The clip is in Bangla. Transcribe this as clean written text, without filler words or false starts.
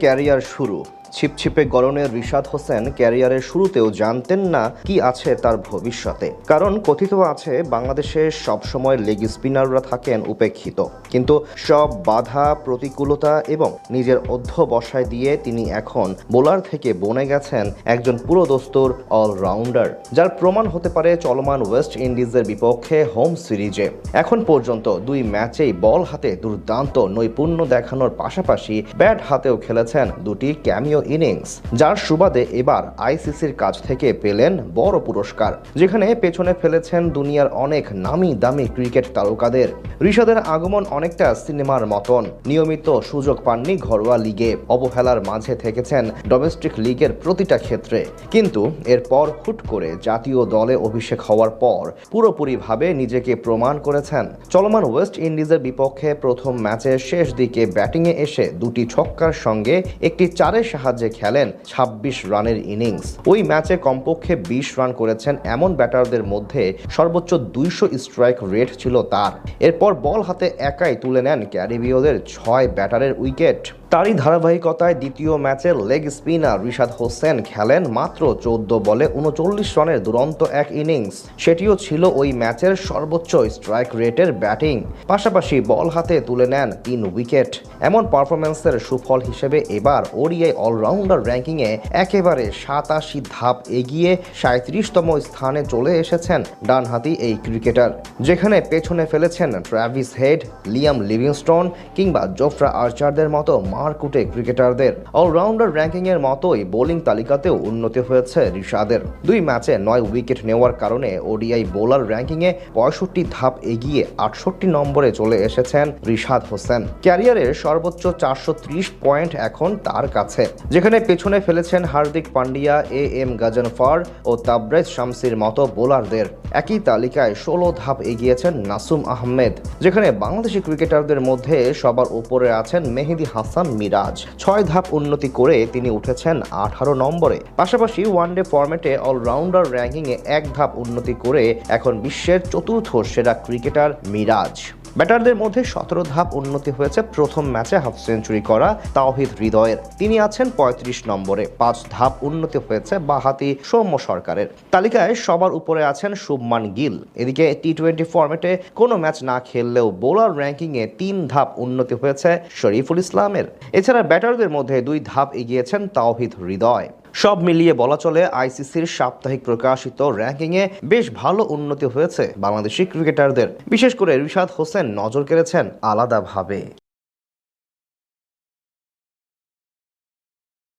ক্যারিয়ার শুরু। ছিপছিপে গড়নের রিশাদ হোসেন ক্যারিয়ারের শুরুতেও জানতেন না কি আছে তার ভবিষ্যতে। কারণ কথিত আছে বাংলাদেশে সবসময় লেগ স্পিনাররা থাকেন উপেক্ষিত, কিন্তু সব বাধা প্রতিকূলতা এবং নিজের অধ্যবসায় দিয়ে তিনি এখন বোলার থেকে বনে গেছেন একজন পুরোদস্তুর অলরাউন্ডার, যার প্রমাণ হতে পারে চলমান ওয়েস্ট ইন্ডিজের বিপক্ষে হোম সিরিজে। এখন পর্যন্ত 2 ম্যাচেই বল হাতে দুর্দান্ত নৈপুণ্য দেখানোর পাশাপাশি ব্যাট হাতেও খেলেছেন 2টি ক্যামিও ইনিংস, যার সুবাদে এবার আইসিসির কাছ থেকে পেলেন বড় পুরস্কার, যেখানে পেছনে ফেলেছেন দুনিয়ার অনেক নামি দামি ক্রিকেট তারকাদের। রিশাদের আগমন অনেকটা সিনেমার মতন। নিয়মিত সুযোগ পাননি ঘরোয়া লিগে, অবহেলার মাঝে থেকেছেন ডোমেস্টিক লিগের প্রতিটা ক্ষেত্রে, কিন্তু এরপর হুট করে জাতীয় দলে অভিষেক হওয়ার পর পুরোপুরিভাবে নিজেকে প্রমাণ করেছেন। চলমান ওয়েস্ট ইন্ডিজের বিপক্ষে প্রথম ম্যাচের শেষ দিকে ব্যাটিংয়ে এসে 2টি ছক্কার সঙ্গে একটি 4-এর সাহায্যে খেলেন 26 রানের ইনিংস। ওই ম্যাচে কমপক্ষে 20 রান করেছেন এমন ব্যাটারদের মধ্যে সর্বোচ্চ 200 স্ট্রাইক রেট ছিল তার। এরপর বল হাতে একাই তুলে নেন ক্যারিবীয়দের 6 ব্যাটারের উইকেট। তারই ধারাবাহিকতায় দ্বিতীয় ম্যাচের লেগ স্পিনার রিশাদ হোসেন খেলেন মাত্র 14 বলে 39 রানের দুরন্ত এক ইনিংস। সেটিও ছিল ওই ম্যাচের সর্বোচ্চ স্ট্রাইক রেটের ব্যাটিং, পাশাপাশি বল হাতে তুলে নেন 3 উইকেট। এমন পারফরম্যান্সের সুফল হিসেবে এবার ওডিআই অলরাউন্ডার র্যাঙ্কিংয়ে একেবারে 87 ধাপ এগিয়ে 37তম স্থানে চলে এসেছেন ডানহাতি এই ক্রিকেটার, যেখানে পেছনে ফেলেছেন ট্র্যাভিস হেড, লিয়াম লিভিংস্টোন কিংবা জোফরা আর্চারদের মতো মারকুটে ক্রিকেটারদের। অলরাউন্ডার র্যাঙ্কিংয়ের মতোই বোলিং তালিকাতেও উন্নতি হয়েছে রিশাদের। 2 ম্যাচে 9 উইকেট নেওয়ার কারণে ওডিআই বোলার র্যাঙ্কিংয়ে 65 ধাপ এগিয়ে 68 নম্বরে চলে এসেছেন রিশাদ হোসেন। ক্যারিয়ারের সর্বোচ্চ 430 পয়েন্ট এখন তার কাছে, যেখানে পেছনে ফেলেছেন হার্দিক পান্ডিয়া, এম গাজনফার ও তাবরেজ শামসির মতো বোলারদের। একই তালিকায় 16 ধাপ এগিয়েছেন নাসুম আহমেদ, যেখানে বাংলাদেশি ক্রিকেটারদের মধ্যে সবার উপরে আছেন মেহেদী হাসান মিরাজ। 6 ধাপ উন্নতি করে তিনি উঠেছেন 18 নম্বরে। পাশাপাশি ওয়ানডে ফরম্যাটে অলরাউন্ডার র্যাঙ্কিংয়ে 1 ধাপ উন্নতি করে এখন বিশ্বের 4র্থ সেরা ক্রিকেটার মিরাজ। ব্যাটারদের মধ্যে 17 ধাপ উন্নতি হয়েছে প্রথম ম্যাচে হাফ সেঞ্চুরি করা তাওহিদ হৃদয়ের, তিনি আছেন 35 নম্বরে। 5 ধাপ উন্নতি হয়েছে বাঁহাতি সৌম্য সরকারের। তালিকায় সবার উপরে আছেন শুভমান গিল। এদিকে টি-20 ফরম্যাটে কোনো ম্যাচ না খেললেও বোলার র্যাঙ্কিংয়ে 3 ধাপ উন্নতি হয়েছে শরীফুল ইসলামের। এছাড়া ব্যাটারদের মধ্যে 2 ধাপ এগিয়েছেন তাওহিদ হৃদয়। সব মিলিয়ে বলা চলে আইসিসির সাপ্তাহিক প্রকাশিত র্যাঙ্কিংয়ে বেশ ভালো উন্নতি হয়েছে বাংলাদেশি ক্রিকেটারদের। বিশেষ করে রিশাদ হোসেন নজর কেড়েছেন আলাদাভাবে।